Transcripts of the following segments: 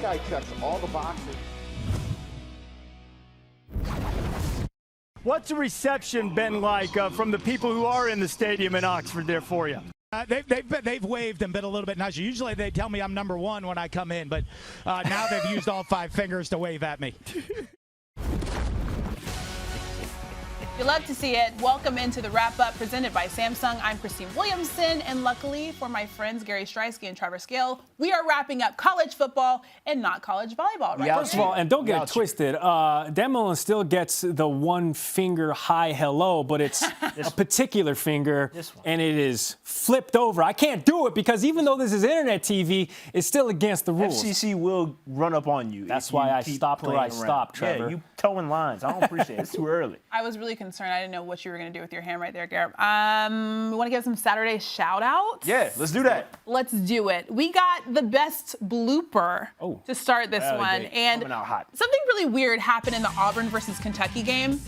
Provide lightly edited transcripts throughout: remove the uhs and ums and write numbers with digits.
guy checks all the boxes. What's the reception been like from the people who are in the stadium in Oxford there for you? They've waved and been a little bit nicer. Usually they tell me I'm number one when I come in, but now they've used all 5 fingers to wave at me. You love to see it. Welcome into the wrap-up presented by Samsung. I'm Christine Williamson, and luckily for my friends Gary Striewski and Treavor Scales, we are wrapping up college football and not college volleyball, right? Yeah, first of all, and don't get it twisted, Dan Mullen still gets the one finger high hello, but it's a particular finger, and it is flipped over. I can't do it because even though this is internet TV, it's still against the rules. FCC will run up on you. That's why I stopped where I stopped, Trevor. Yeah, you towing lines. I don't appreciate it. It's too early. I was really concerned. I didn't know what you were going to do with your hand right there, Garrett. We want to give some Saturday shout-outs? Yeah, let's do that. Let's do it. We got the best blooper to start this one. And something really weird happened in the Auburn versus Kentucky game.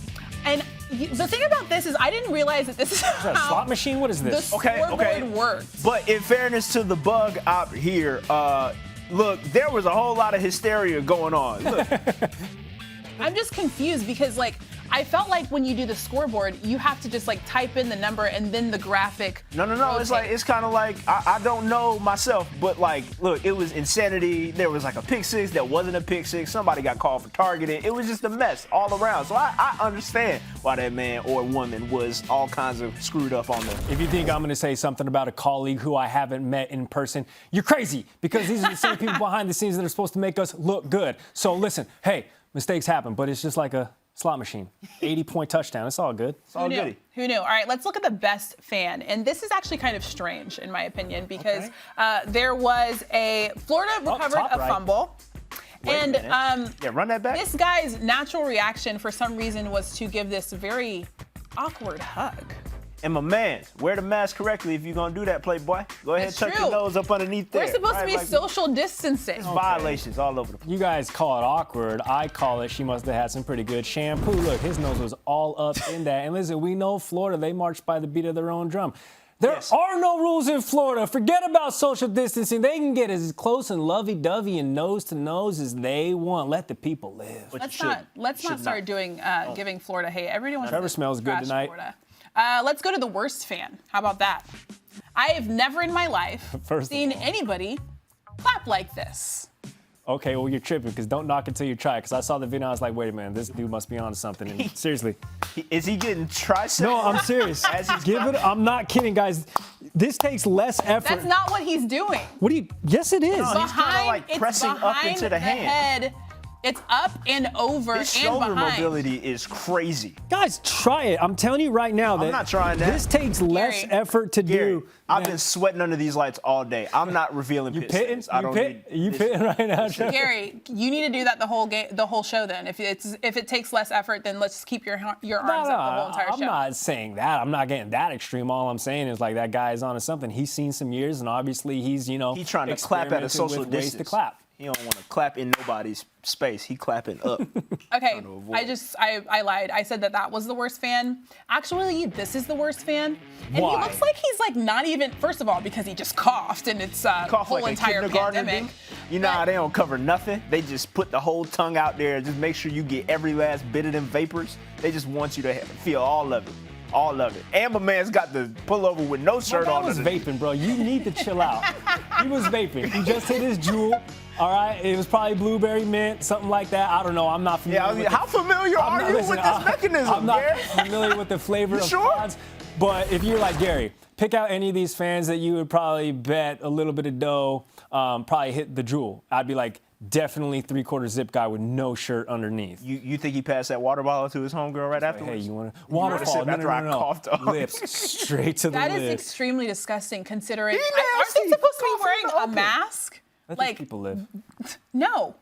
And the thing about this is I didn't realize that this is how a slot machine? What is this? The scoreboard works. But in fairness to the bug out here, look, there was a whole lot of hysteria going on. Look. I'm just confused because, like, I felt like when you do the scoreboard, you have to just, like, type in the number and then the graphic. No. It's kind of like, I don't know myself, but, like, look, it was insanity. There was, like, a pick six that wasn't a pick six. Somebody got called for targeting. It was just a mess all around. So I understand why that man or woman was all kinds of screwed up on them. If you think I'm going to say something about a colleague who I haven't met in person, you're crazy because these are the same people behind the scenes that are supposed to make us look good. So, listen, hey, mistakes happen, but it's just like a slot machine. 80-point touchdown. It's all good. It's all goody. Who knew? All right, let's look at the best fan. And this is actually kind of strange, in my opinion, because there was a Florida recovered a fumble. And run that back. This guy's natural reaction for some reason was to give this very awkward hug. And my man, wear the mask correctly if you're going to do that, Playboy. Go ahead, tuck your nose up underneath there. We're supposed to be social distancing. There's violations all over the place. You guys call it awkward. I call it she must have had some pretty good shampoo. Look, his nose was all up in that. And listen, we know Florida, they march by the beat of their own drum. There are no rules in Florida. Forget about social distancing. They can get as close and lovey-dovey and nose-to-nose as they want. Let the people live. Let's not start doing giving Florida hate. Everyone Trevor smells good tonight. Florida. Let's go to the worst fan. How about that? I have never in my life seen anybody clap like this. Okay, well, you're tripping because don't knock it till you try it. Because I saw the video and I was like, wait a minute, this dude must be on something. And seriously. Is he getting triceps? No, I'm serious. I'm not kidding, guys. This takes less effort. That's not what he's doing. What do you? Yes, it is. No, he's kind of like pressing up into the hand. It's up and over His and shoulder behind. mobility is crazy. Guys, try it. I'm telling you right now that I'm not trying that. This takes less effort to do. I've been sweating under these lights all day. I'm not revealing you pitting? You pitting right now, Trevor? Gary, you need to do that the whole show. Then, if it takes less effort, then let's keep your arms up the whole entire show. I'm not saying that. I'm not getting that extreme. All I'm saying is like that guy is onto something. He's seen some years, and obviously he's he's trying to clap at a social distance. Ways to clap. He don't want to clap in nobody's space. He clapping up. Okay, I lied. I said that was the worst fan. Actually, this is the worst fan. And Why? He looks like he's like not even, first of all, because he just coughed and it's whole like entire pandemic. You know how they don't cover nothing? They just put the whole tongue out there and just make sure you get every last bit of them vapors. They just want you to feel all of it. All of it. And my man's got the pullover with no shirt on. He was vaping, bro. You need to chill out. He was vaping. He just hit his jewel. All right, it was probably blueberry mint, something like that. I don't know. I'm not familiar. Yeah, how familiar are you with this mechanism? I'm not familiar with the flavor of pods. But if you're like Gary, pick out any of these fans that you would probably bet a little bit of dough, probably hit the jewel. I'd be like, definitely 3/4 zip guy with no shirt underneath. You think he passed that water bottle to his homegirl right afterwards? Hey, you want to waterfall? No. Lips straight to the lips. That is extremely disgusting considering. Aren't they supposed to be wearing a mask? Like people live. No,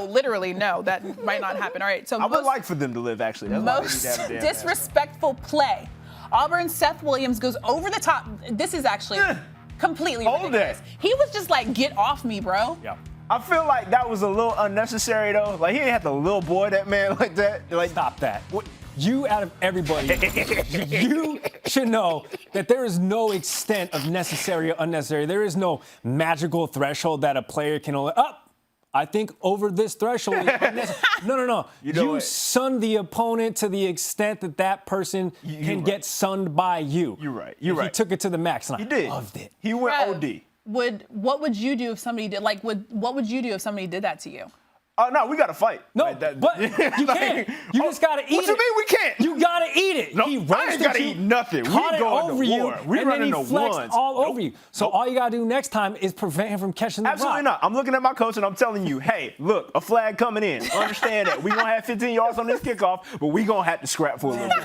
literally no. That might not happen. All right, so I would like for them to live. Actually, that's most disrespectful play. Auburn's Seth Williams goes over the top. This is actually completely ridiculous. He was just like, "Get off me, bro." Yeah. I feel like that was a little unnecessary though. Like he didn't have to little boy that man like that. Like stop that. You out of everybody, you should know that there is no extent of necessary or unnecessary. There is no magical threshold that a player can only I think over this threshold is unnecessary. No. You what? sun the opponent to the extent that person can get sunned by you. You're right. He took it to the max, and He I did. loved it. He went OD. What would you do if somebody did what would you do if somebody did that to you? Oh, no, we got to fight. No, but you can't. You just got to eat it. What you mean we can't? You got to eat it. No, he I ain't roasted got to you, eat nothing. caught We it going over to you, war. We and running then he to flexed ones. all over you. So all you got to do next time is prevent him from catching the Absolutely rock. not. I'm looking at my coach and I'm telling you, hey, look, a flag coming in. Understand that. We're going to have 15 yards on this kickoff, but we're going to have to scrap for a little bit.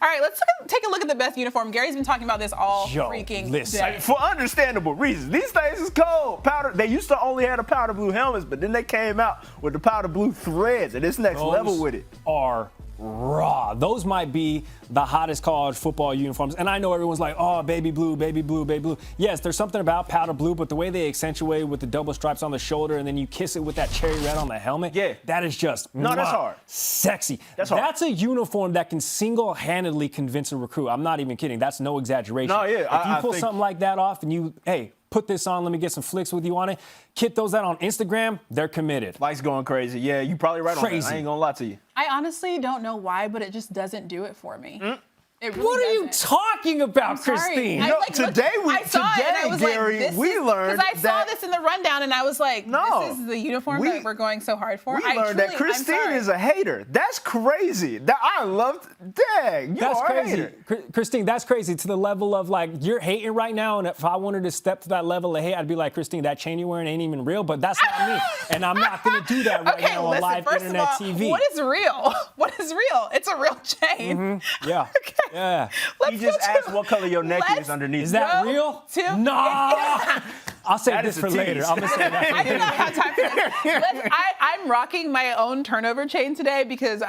All right, let's take a look at the best uniform. Gary's been talking about this all freaking day. For understandable reasons. These things is cold. Powder. They used to only have the powder blue helmets, but then they came out with the powder blue threads, and it's next level with it. Are raw. Those might be the hottest college football uniforms. And I know everyone's like, oh, baby blue, baby blue, baby blue. Yes, there's something about powder blue, but the way they accentuate with the double stripes on the shoulder and then you kiss it with that cherry red on the helmet, that is just that's hard. Sexy. That's hard. That's a uniform that can single-handedly convince a recruit. I'm not even kidding. That's no exaggeration. No, yeah. If you pull something like that off and you, hey, put this on, let me get some flicks with you on it. Kid those out on Instagram, they're committed. Life's going crazy. Yeah, you probably right on that. I ain't gonna lie to you. I honestly don't know why, but it just doesn't do it for me. It really what are you doesn't. talking about, Christine? I Gary, we learned because I saw this in the rundown and I was like, this is the uniform that we're going so hard for. We learned that Christine is a hater. That's crazy. I loved. Dang, you that's are crazy, a hater. Christine. That's crazy to the level of like you're hating right now. And if I wanted to step to that level of hate, I'd be like, Christine, that chain you're wearing ain't even real. But that's not me, and I'm not gonna do that right now on live internet TV. What is real? What is real? It's a real chain. Yeah. Okay. Yeah. You just asked what color your neck is underneath. Is that real? Nah. I'll save this for later. I'm gonna say that. I do not have time for this. I'm rocking my own turnover chain today because,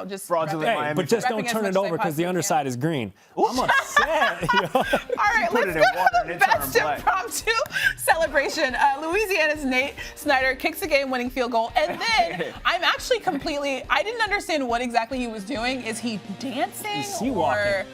just fraudulent. Hey, but just don't turn it over because the underside is green. I'm upset. All right, let's go to the best impromptu celebration. Louisiana's Nate Snyder kicks a game-winning field goal, and then I didn't understand what exactly he was doing. Is he dancing? He's sea-walking.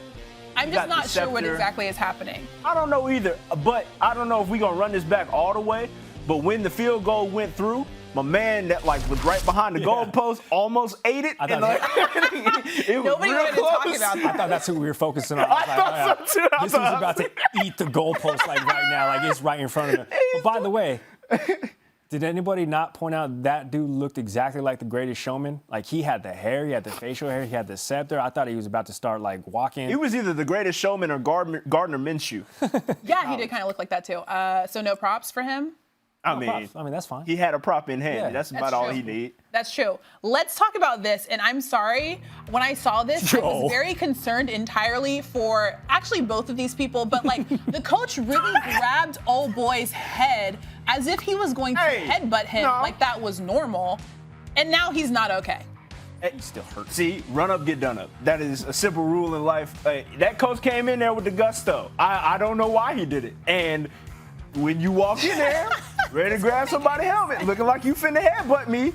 I'm just not sure what exactly is happening. I don't know either, but I don't know if we're going to run this back all the way. But when the field goal went through, my man that was right behind the goalpost almost ate it. Nobody wanted to talk about that. I thought that's who we were focusing on. I thought so too. This was about to eat the goalpost right now, like it's right in front of him. But by the way, did anybody not point out that dude looked exactly like the Greatest Showman? Like he had the hair, he had the facial hair, he had the scepter. I thought he was about to start like walking. He was either the Greatest Showman or Gardner Minshew. Yeah, he did kind of look like that too. So no props for him? I mean, that's fine. He had a prop in hand. Yeah. That's about all he need. That's true. Let's talk about this. And I'm sorry, when I saw this, I was very concerned entirely for actually both of these people. But like the coach really grabbed old boy's head as if he was going to headbutt him like that was normal. And now he's not okay. He still hurt. See, run up, get done up. That is a simple rule in life. That coach came in there with the gusto. I don't know why he did it. And when you walk in there, ready to grab somebody's helmet, looking like you finna headbutt me,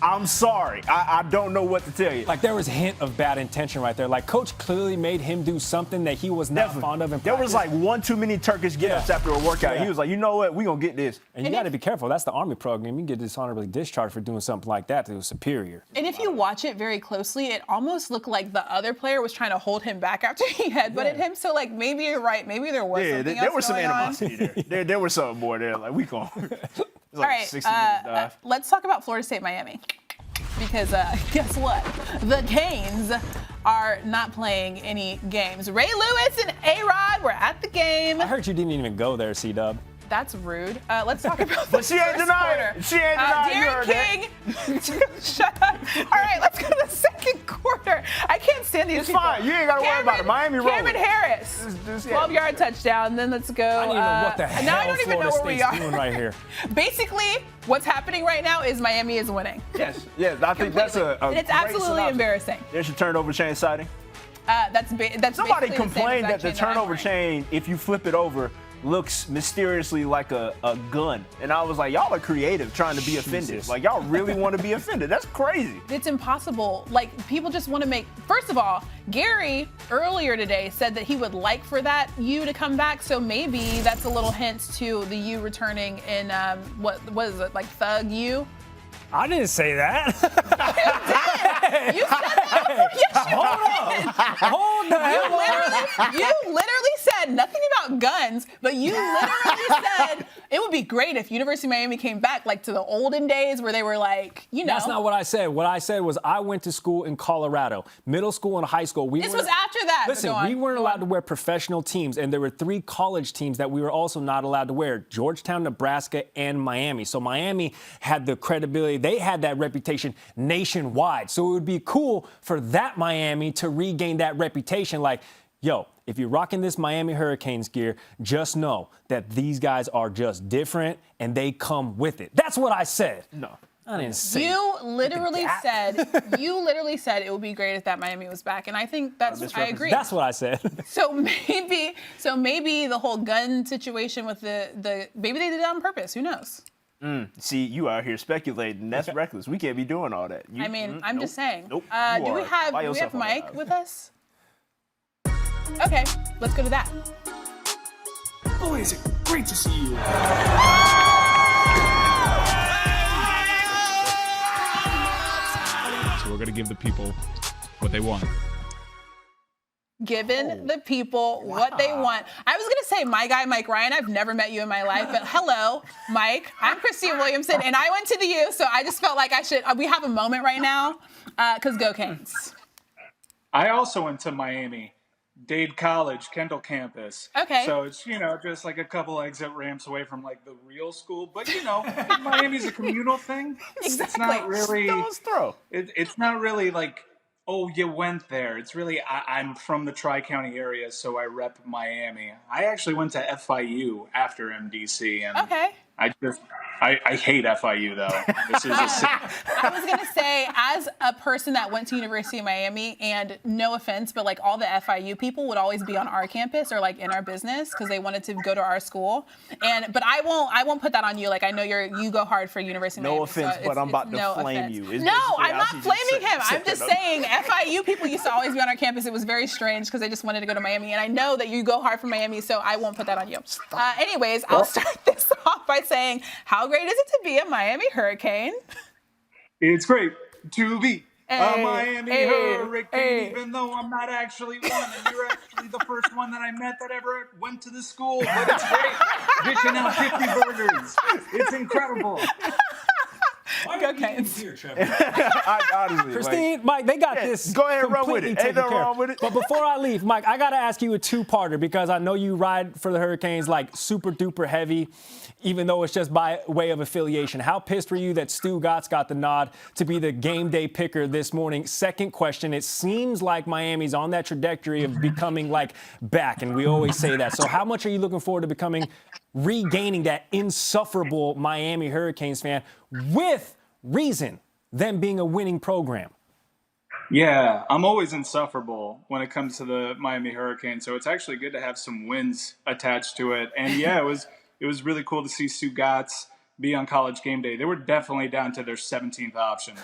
I'm sorry. I don't know what to tell you. Like there was a hint of bad intention right there. Like coach clearly made him do something that he was not fond of in practice. There was like one too many Turkish get-ups after a workout. He was like, you know what? We gonna get this. And you got to be careful. That's the Army program. You can get dishonorably discharged for doing something like that to a superior. And if you watch it very closely, it almost looked like the other player was trying to hold him back after he headbutted him. So like maybe you're right. Maybe there was something else there was some going animosity there. There was something more there. Like we gonna. All right. 60 minute dive. Let's talk about Florida State Miami. Because guess what? The Canes are not playing any games. Ray Lewis and A-Rod were at the game. I heard you didn't even go there, C-Dub. That's rude. Let's talk about But she ain't denying. She ain't denying. Darren King. Shut up. All right, let's go to the second quarter. I can't stand these people. It's fine. You ain't got to worry about it. Miami rolling. Cameron Harris, 12-yard touchdown. Then let's go. I don't even know what the hell now I don't even know where we are. doing right here. what's happening right now is Miami is winning. Yes. I think that's a and it's absolutely embarrassing. There's your turnover chain sighting. That's Somebody complained that the turnover chain, if you flip it over, looks mysteriously like a gun. And I was like, y'all are creative trying to be offended. Like, y'all really want to be offended. That's crazy. It's impossible. Like, people just want to make, first of all, Gary earlier today said that he would like for that U to come back. So maybe that's a little hint to the U returning in, what is it, like Thug U? I didn't say that. You said that. Yes, Hold on. you literally said nothing about guns, but you literally said it would be great if University of Miami came back like to the olden days where they were like, you know. That's not what I said. What I said was I went to school in Colorado, middle school and high school. This was after that. Listen, we weren't allowed to wear professional teams, and there were 3 college teams that we were also not allowed to wear: Georgetown, Nebraska, and Miami. So Miami had the credibility. They had that reputation nationwide. So it would be cool for that Miami to regain that reputation. Like, yo, if you're rocking this Miami Hurricanes gear, just know that these guys are just different and they come with it. That's what I said. No. I didn't say You literally said it would be great if that Miami was back, and I think I agree. That's what I said. So maybe the whole gun situation with the maybe they did it on purpose. Who knows? See, you out here speculating. That's reckless. We can't be doing all that. I'm just saying. Nope. Do we have Mike with us? Okay, let's go to that. Oh, is it great to see you? So we're going to give the people what they want. Giving the people what they want. I was going to say my guy, Mike Ryan. I've never met you in my life, but hello, Mike. I'm Christine Williamson, and I went to the U, so I just felt like we have a moment right now, because go Canes. I also went to Miami, Dade College, Kendall campus. Okay. So it's, just like a couple exit ramps away from like the real school. But, Miami's a communal thing. Exactly. It's not really, Stone's throw. It's not really like, oh, you went there. It's really, I'm from the Tri-County area, so I rep Miami. I actually went to FIU after MDC. And okay. I hate FIU, though. This is I was going to say, as a person that went to University of Miami, and no offense, but like all the FIU people would always be on our campus or like in our business because they wanted to go to our school. But I won't put that on you. Like, I know you go hard for University of Miami. No offense, so but I'm about to flame offense. you. No, I'm not flaming him. I'm just saying FIU people used to always be on our campus. It was very strange because they just wanted to go to Miami. And I know that you go hard for Miami, so I won't put that on you. Anyways, I'll start this off by saying, how great is it to be a Miami Hurricane? It's great to be a Miami Hurricane, even though I'm not actually one, and you're actually the first one that I met that ever went to the school. But it's great. Dishing out 50 burgers. It's incredible. Go Canes. Here, Trevor. Honestly, Christine, Mike, they got this. Go ahead and run with completely it. Ain't taken nothing care wrong of. with it. But before I leave, Mike, I got to ask you a 2-parter because I know you ride for the Hurricanes like super duper heavy, even though it's just by way of affiliation. How pissed were you that Stu Gotts got the nod to be the game day picker this morning? Second question, it seems like Miami's on that trajectory of becoming like back, and we always say that. So how much are you looking forward to regaining that insufferable Miami Hurricanes fan with reason, them being a winning program? Yeah, I'm always insufferable when it comes to the Miami Hurricanes, so it's actually good to have some wins attached to it. And yeah, it was really cool to see Stu Gotts be on College Game Day. They were definitely down to their 17th option.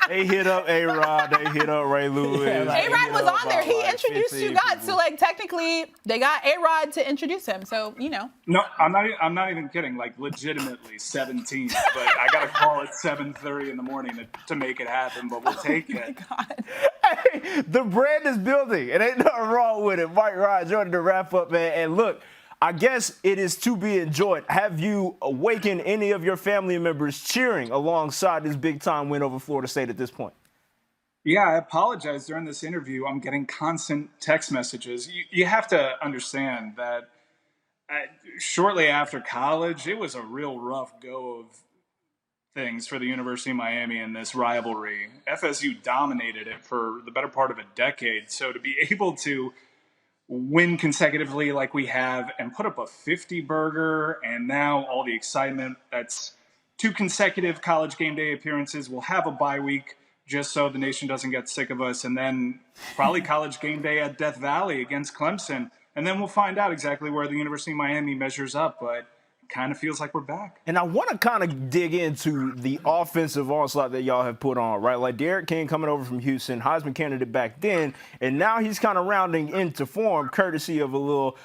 They hit up A-Rod. They hit up Ray Lewis. A-Rod was on there. He introduced Stu Gotts. So, like, technically, they got A-Rod to introduce him. So, No, I'm not even kidding. Like, legitimately 17. But I got to call at 7:30 in the morning to make it happen. But we'll take it. God. Hey, the brand is building. It ain't nothing wrong with it. Mike Ryan joining the wrap-up, man. And look, I guess it is to be enjoyed. Have you awakened any of your family members cheering alongside this big-time win over Florida State at this point? Yeah, I apologize. During this interview, I'm getting constant text messages. You have to understand that shortly after college, it was a real rough go of things for the University of Miami in this rivalry. FSU dominated it for the better part of a decade. So to be able to win consecutively like we have and put up a 50 burger, and now all the excitement, that's 2 consecutive College Game Day appearances. We'll have a bye week just so the nation doesn't get sick of us, and then probably College Game Day at Death Valley against Clemson. And then we'll find out exactly where the University of Miami measures up, but it kind of feels like we're back. And I want to kind of dig into the offensive onslaught that y'all have put on, right? Like Derek King coming over from Houston, Heisman candidate back then, and now he's kind of rounding into form courtesy of a little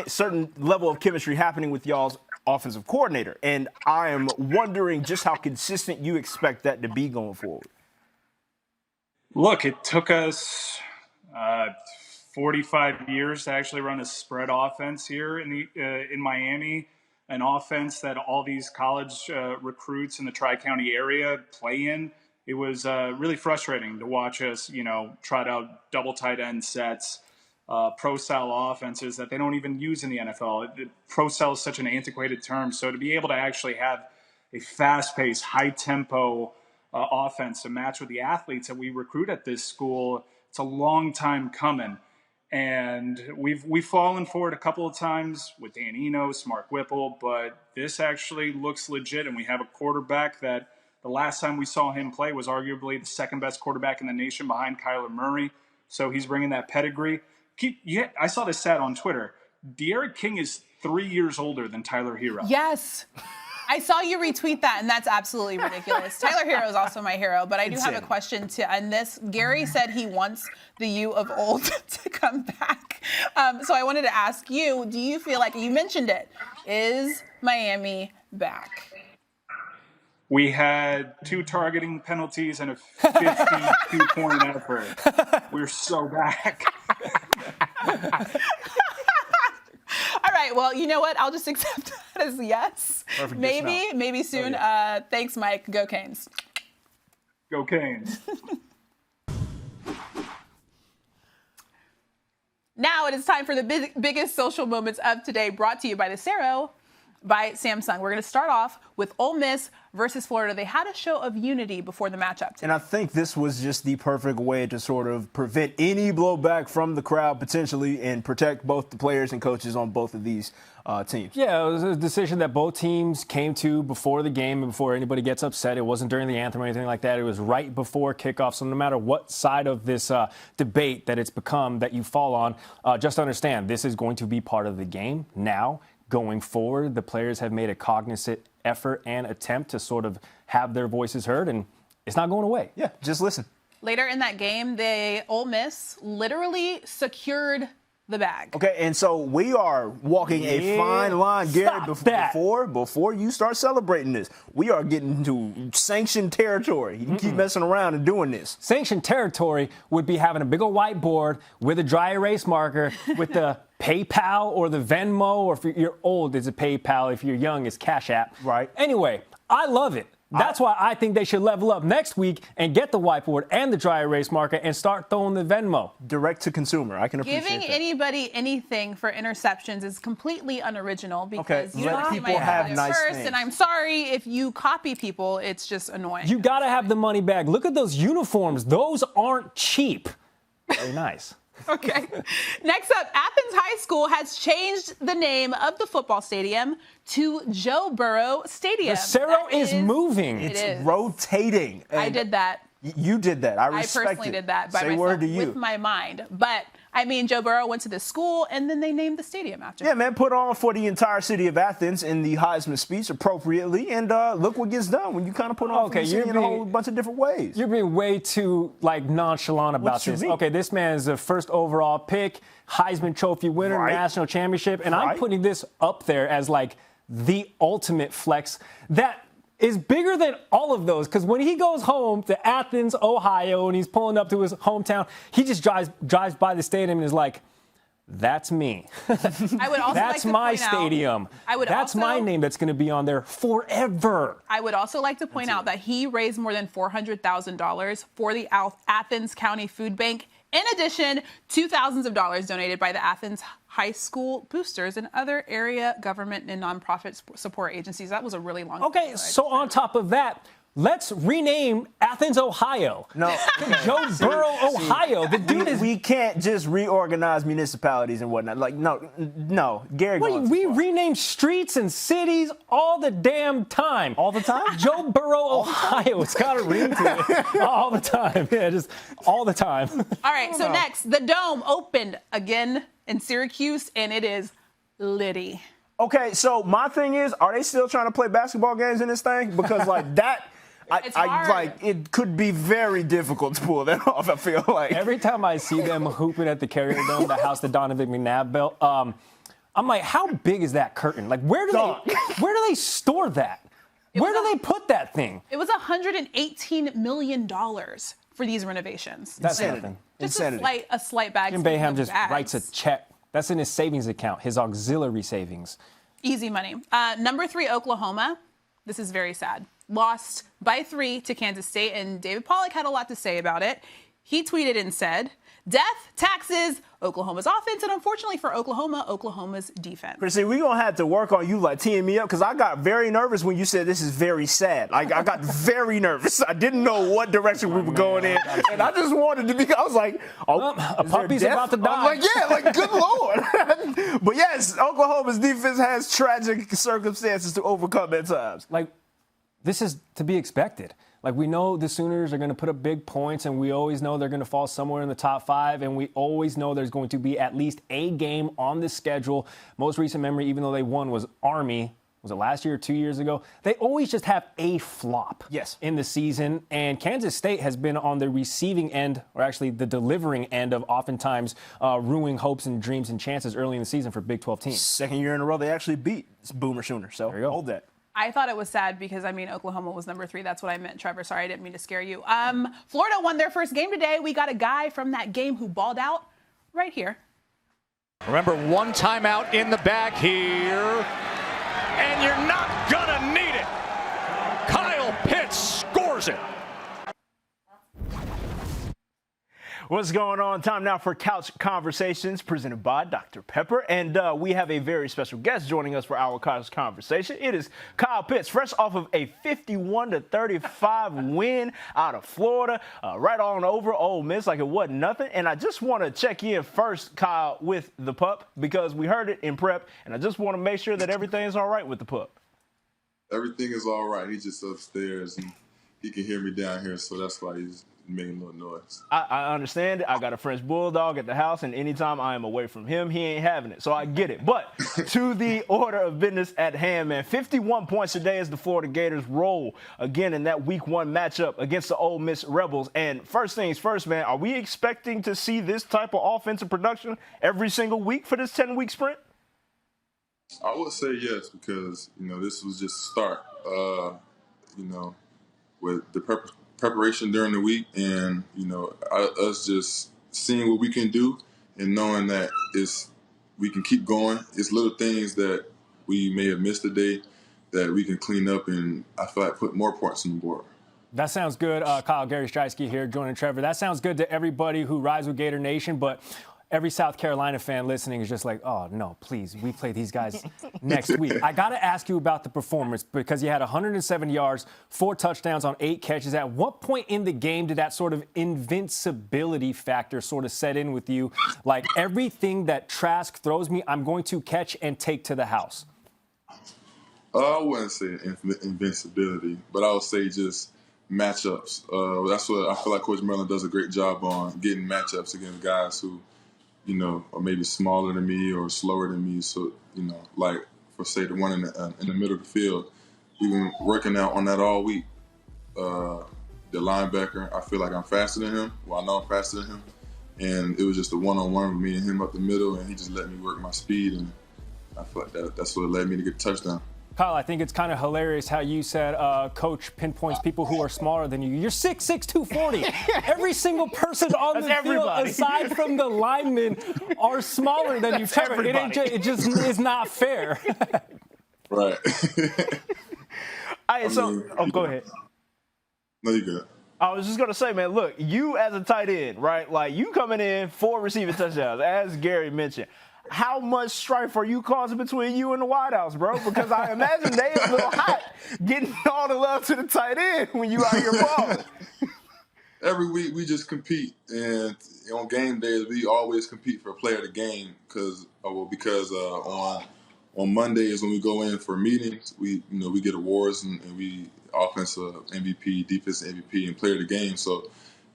certain level of chemistry happening with y'all's offensive coordinator. And I am wondering just how consistent you expect that to be going forward. Look, it took us 45 years to actually run a spread offense here in Miami, an offense that all these college recruits in the Tri-County area play in. It was really frustrating to watch us, trot out double tight end sets, pro-style offenses that they don't even use in the NFL. Pro-style is such an antiquated term, so to be able to actually have a fast-paced, high-tempo offense to match with the athletes that we recruit at this school, it's a long time coming. And we've fallen for it a couple of times with Dan Enos, Mark Whipple, but this actually looks legit, and we have a quarterback that the last time we saw him play was arguably the second best quarterback in the nation behind Kyler Murray. So he's bringing that pedigree. I saw this stat on Twitter. De'Aaron King is 3 years older than Tyler Hero. Yes. I saw you retweet that, and that's absolutely ridiculous. Tyler Hero is also my hero, but I do have a question to end this. Gary said he wants the you of old to come back. So I wanted to ask you, do you feel like, you mentioned it, is Miami back? We had 2 targeting penalties and a 52-point effort. We're so back. All right, well, you know what? I'll just accept that as yes. Perfect. Maybe soon. Oh, yeah. Thanks, Mike. Go Canes. Go Canes. Now it is time for the biggest social moments of today, brought to you by the Cero by Samsung. We're going to start off with Ole Miss versus Florida. They had a show of unity before the matchup today. And I think this was just the perfect way to sort of prevent any blowback from the crowd potentially and protect both the players and coaches on both of these teams. Yeah, it was a decision that both teams came to before the game and before anybody gets upset. It wasn't during the anthem or anything like that. It was right before kickoff. So no matter what side of this debate that it's become that you fall on, just understand this is going to be part of the game now. Going forward, the players have made a cognizant effort and attempt to sort of have their voices heard, and it's not going away. Yeah, just listen. Later in that game, the Ole Miss literally secured the bag. Okay, and so we are walking a fine line, Gary, before you start celebrating this. We are getting into sanctioned territory. You can keep messing around and doing this. Sanctioned territory would be having a big old whiteboard with a dry erase marker with the PayPal or the Venmo, or if you're old, it's a PayPal. If you're young, it's Cash App. Right. Anyway, I love it. That's why I think they should level up next week and get the whiteboard and the dry erase marker and start throwing the Venmo. Direct to consumer. I can appreciate Giving that. anybody anything for interceptions is completely unoriginal because you let don't see people my have nice first, things. and I'm sorry if you copy people. It's just annoying. You got to have the money back. Look at those uniforms. Those aren't cheap. Very nice. Okay. Next up, Athens High School has changed the name of the football stadium to Joe Burrow Stadium. The Cero is moving. It's rotating. I did that. You did that. I respect it. I personally did that by Say myself word to you. with my mind. But, I mean, Joe Burrow went to the school, and then they named the stadium after him. Yeah, man, put on for the entire city of Athens in the Heisman speech appropriately, and look what gets done when you kind of put on for the city in a whole bunch of different ways. You're being way too, nonchalant about this. Okay, this man is a first overall pick, Heisman Trophy winner, national championship, and I'm putting this up there as, the ultimate flex that is bigger than all of those, because when he goes home to Athens, Ohio, and he's pulling up to his hometown, he just drives by the stadium and is like, that's me. I would also that's my stadium. That's my name that's going to be on there forever. I would also like to point out that he raised more than $400,000 for the Athens County Food Bank. In addition to thousands of dollars donated by the Athens High School boosters and other area government and nonprofit support agencies. That was a really long Okay, so on top of that, Let's rename Athens, Ohio. No. Joe Burrow, Ohio. The dude is. We can't just reorganize municipalities and whatnot. Like, no. Gary, we rename streets and cities all the damn time. All the time? Joe Burrow, Ohio. It's got a ring to it. All the time. Yeah, just all the time. All right, so next, the Dome opened again in Syracuse, and it is litty. Okay, so my thing is, are they still trying to play basketball games in this thing? Because, like, that... it could be very difficult to pull that off, I feel like. Every time I see them hooping at the Carrier Dome, the house that Donovan McNabb built, I'm like, how big is that curtain? Like, where do they store that? Where do they put that thing? It was $118 million for these renovations. That's nothing. Just a slight bag. Jim Boeheim just writes a check. That's in his savings account, his auxiliary savings. Easy money. Number 3, Oklahoma. This is very sad. Lost by 3 to Kansas State, and David Pollack had a lot to say about it. He tweeted and said, death, taxes, Oklahoma's offense, and unfortunately for Oklahoma, Oklahoma's defense. Chrissy, we're going to have to work on you, like, teeing me up, because I got very nervous when you said this is very sad. Like, I got very nervous. I didn't know what direction we were going in, and I just wanted to be, I was like, a puppy's about to die. I was like, yeah, like, good Lord. But yes, Oklahoma's defense has tragic circumstances to overcome at times. Like, this is to be expected. Like, we know the Sooners are going to put up big points, and we always know they're going to fall somewhere in the top 5, and we always know there's going to be at least a game on the schedule. Most recent memory, even though they won, was Army. Was it last year or 2 years ago? They always just have a flop in the season, and Kansas State has been on the receiving end, or actually the delivering end of oftentimes ruining hopes and dreams and chances early in the season for Big 12 teams. Second year in a row, they actually beat Boomer Sooner, so there you go. Hold that. I thought it was sad because, Oklahoma was number 3. That's what I meant, Trevor. Sorry, I didn't mean to scare you. Florida won their first game today. We got a guy from that game who balled out right here. Remember, one timeout in the back here, and you're not gonna need it. Kyle Pitts scores it. What's going on? Time now for Couch Conversations presented by Dr. Pepper. And we have a very special guest joining us for our Couch Conversation. It is Kyle Pitts, fresh off of a 51-35 win out of Florida, right on over Ole Miss like it wasn't nothing. And I just want to check in first, Kyle, with the pup, because we heard it in prep, and I just want to make sure that everything's all right with the pup. Everything is all right. He's just upstairs, and he can hear me down here, so that's why he's making a little noise. I understand it. I got a French bulldog at the house, and anytime I am away from him, he ain't having it. So I get it. But to the order of business at hand, man, 51 points today as the Florida Gators roll again in that Week 1 matchup against the Ole Miss Rebels. And first things first, man, are we expecting to see this type of offensive production every single week for this 10-week sprint? I would say yes, because, this was just a start, with the preparation during the week, and us just seeing what we can do and knowing that we can keep going. It's little things that we may have missed today that we can clean up, and I feel like put more points on the board. That sounds good. Kyle, Gary Striewski here joining Trevor. That sounds good to everybody who rides with Gator Nation, but every South Carolina fan listening is just like, oh, no, please, we play these guys next week. I got to ask you about the performance, because you had 107 yards, 4 touchdowns on 8 catches. At what point in the game did that sort of invincibility factor sort of set in with you? Like, everything that Trask throws me, I'm going to catch and take to the house. I wouldn't say invincibility, but I would say just matchups. That's what I feel like Coach Merlin does a great job on, getting matchups against guys who, or maybe smaller than me or slower than me. So, like, for say the one in the middle of the field, we've been working out on that all week. The linebacker, I feel like I'm faster than him. Well, I know I'm faster than him. And it was just a one-on-one with me and him up the middle, and he just let me work my speed, and I feel like that's what led me to get a touchdown. Kyle, I think it's kind of hilarious how you said Coach pinpoints people who are smaller than you. You're 6'6", 240. Every single person on the field, aside from the linemen, are smaller than you. Trevor, it just is not fair. Right. Go ahead. No, you're good. I was just going to say, man, look, you as a tight end, right? Like, you coming in 4 receiving touchdowns, as Gary mentioned. how much strife are you causing between you and the White House, bro? Because I imagine they a little hot getting all the love to the tight end when you out here balling. Every week we just compete, and on game days we always compete for player of the game because on Mondays when we go in for meetings, we get awards and we offensive MVP, defensive MVP, and player of the game. So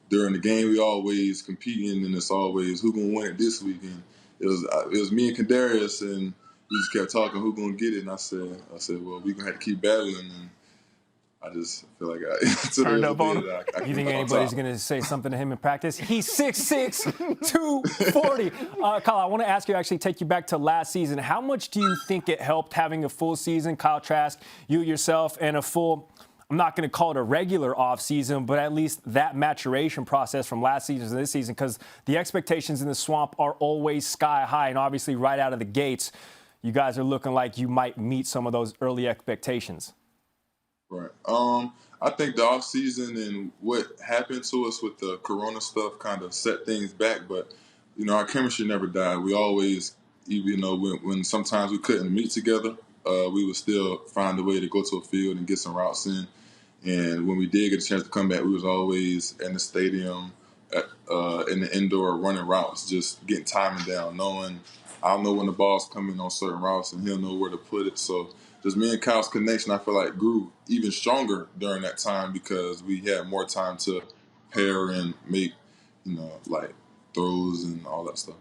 during the game we always competing, and it's always who gonna win it this weekend. It was me and Kadarius, and we just kept talking who gonna get it, and I said well, we gonna have to keep battling. And I just feel like I turned up on him. You think anybody's going to say something to him in practice? He's 6'6", 240. Kyle, I want to ask you, actually take you back to last season. How much do you think it helped having a full season, Kyle Trask, you yourself, and a full, I'm not going to call it a regular offseason, but at least that maturation process from last season to this season, because the expectations in the Swamp are always sky high, and obviously right out of the gates, you guys are looking like you might meet some of those early expectations. Right. I think the offseason and what happened to us with the Corona stuff kind of set things back, but, our chemistry never died. We always, when sometimes we couldn't meet together, we would still find a way to go to a field and get some routes in. And when we did get a chance to come back, we was always in the stadium, in the indoor running routes, just getting timing down, knowing I'll know when the ball's coming on certain routes and he'll know where to put it. So just me and Kyle's connection, I feel like, grew even stronger during that time because we had more time to pair and make, throws and all that stuff.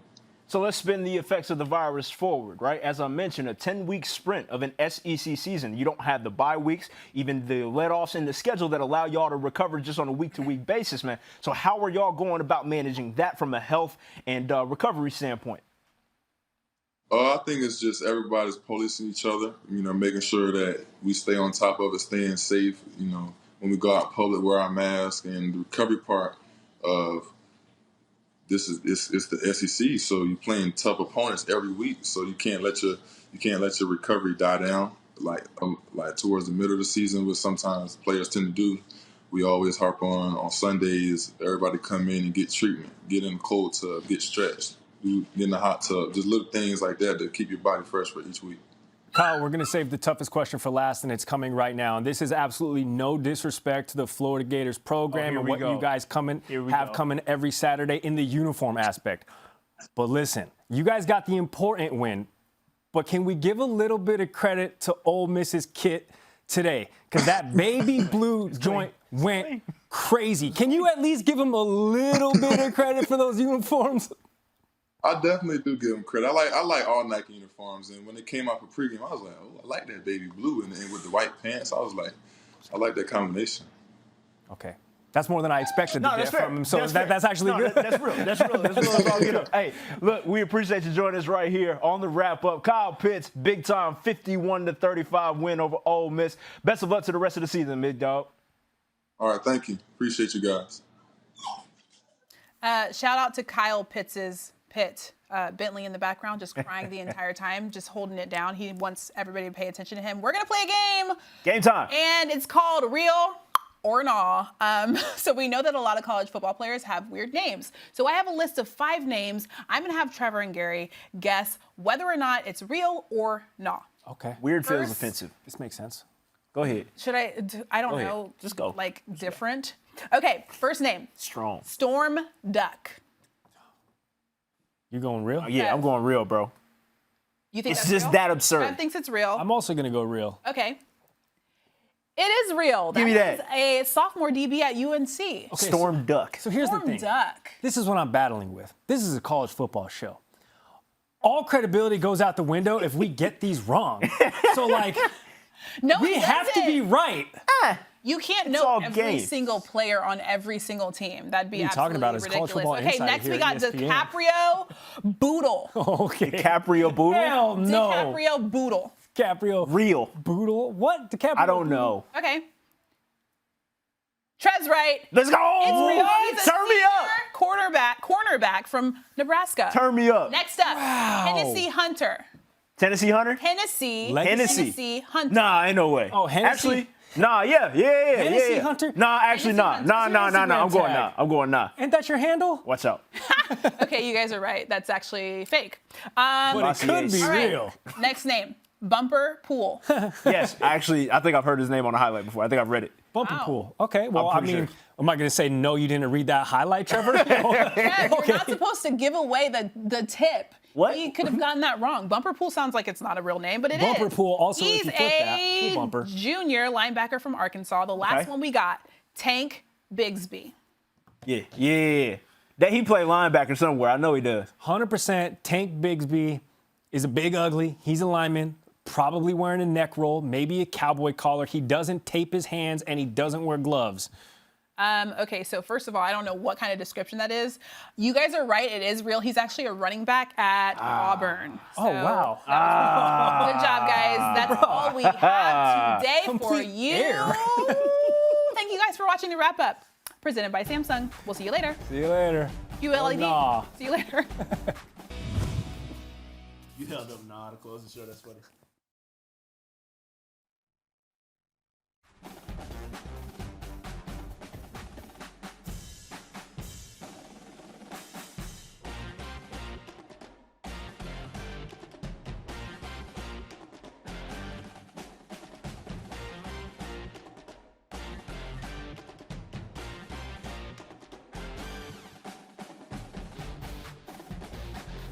So let's spin the effects of the virus forward, right? As I mentioned, a 10-week sprint of an SEC season. You don't have the bye weeks, even the let-offs in the schedule that allow y'all to recover just on a week-to-week basis, man. So how are y'all going about managing that from a health and recovery standpoint? I think it's just everybody's policing each other, making sure that we stay on top of it, staying safe. When we go out in public, wear our mask, and the recovery part of this is it's the SEC. So you're playing tough opponents every week, so you can't let your recovery die down like towards the middle of the season, which sometimes players tend to do. We always harp on Sundays. Everybody come in and get treatment, get in the cold tub, get stretched. Get in the hot tub, just little things like that to keep your body fresh for each week. Kyle, we're going to save the toughest question for last, and it's coming right now. And this is absolutely no disrespect to the Florida Gators program and what you guys coming every Saturday in the uniform aspect. But listen, you guys got the important win, but can we give a little bit of credit to Ole Miss's kit today? Because that baby blue joint went crazy. Can you at least give them a little bit of credit for those uniforms? I definitely do give them credit. I like all Nike uniforms, and when it came out for pregame, I was like, oh, I like that baby blue, and with the white pants, I was like, I like that combination. Okay. That's more than I expected to get from him, so that's actually good. That's real. That's real. Hey, look, we appreciate you joining us right here on the wrap-up. Kyle Pitts, big-time 51-35 win over Ole Miss. Best of luck to the rest of the season, big dog. All right, thank you. Appreciate you guys. Shout out to Kyle Pitts's Bentley in the background, just crying the entire time, just holding it down. He wants everybody to pay attention to him. We're going to play a game. Game time. And it's called Real or Nah. So we know that a lot of college football players have weird names. So I have a list of 5 names. I'm going to have Treavor and Gary guess whether or not it's real or nah. Okay. Weird feels offensive. This makes sense. Go ahead. Should I don't know. Just go. Like different. Okay, first name. Strong. Storm Duck. You going real? Yeah, I'm going real, bro. You think it's that's just real? that absurd? Trev thinks it's real. I'm also going to go real. Okay. It is real. Give me that. Is a sophomore DB at UNC. Okay, Storm Duck. So here's the thing. Duck. This is what I'm battling with. This is a college football show. All credibility goes out the window if we get these wrong. So, no, we have to be right. You can't know every single player on every single team. That'd be absolutely ridiculous. Okay, next we got DICAPRIO, BOOTLE. Okay. DICAPRIO, BOOTLE? Hell no. DICAPRIO, BOOTLE. DiCaprio. Real. BOOTLE? What? DiCaprio? I don't know. Okay. Trev's right. Let's go. It's real. He's a Turn me up. cornerback from Nebraska. Turn me up. Next up, Hennessy Hunter. Tennessee Hunter? Hennessy Hunter. Nah, ain't no way. Oh, Hennessy? Actually, nah, yeah. Hennessy Hunter? Nah, actually, nah. Nah. I'm going nah. And that's your handle? Watch out. Okay, you guys are right. That's actually fake. But it could be all right. real. Next name, Bumper Pool. Yes, actually, I think I've heard his name on a highlight before. I think I've read it. Bumper pool. Okay, well, I'm I pretty mean, sure. am I going to say no, you didn't read that highlight, Trevor? Yeah, you're not supposed to give away the tip. What? He could have gotten that wrong. Bumper Pool sounds like it's not a real name, but it is. Bumper Pool, also, He's if you flip that, pool bumper. a junior linebacker from Arkansas. The last one we got, Tank Bigsby. Yeah. That he played linebacker somewhere. I know he does. 100% Tank Bigsby is a big ugly. He's a lineman, probably wearing a neck roll, maybe a cowboy collar. He doesn't tape his hands, and he doesn't wear gloves. Okay, so first of all, I don't know what kind of description that is. You guys are right, it is real. He's actually a running back at Auburn. Oh, wow. Good job, guys. That's all we have today for Complete you. air. Thank you guys for watching the wrap up. Presented by Samsung. We'll see you later. See you later. QLED. nah. See you later. You held up nah to close the show. That's funny.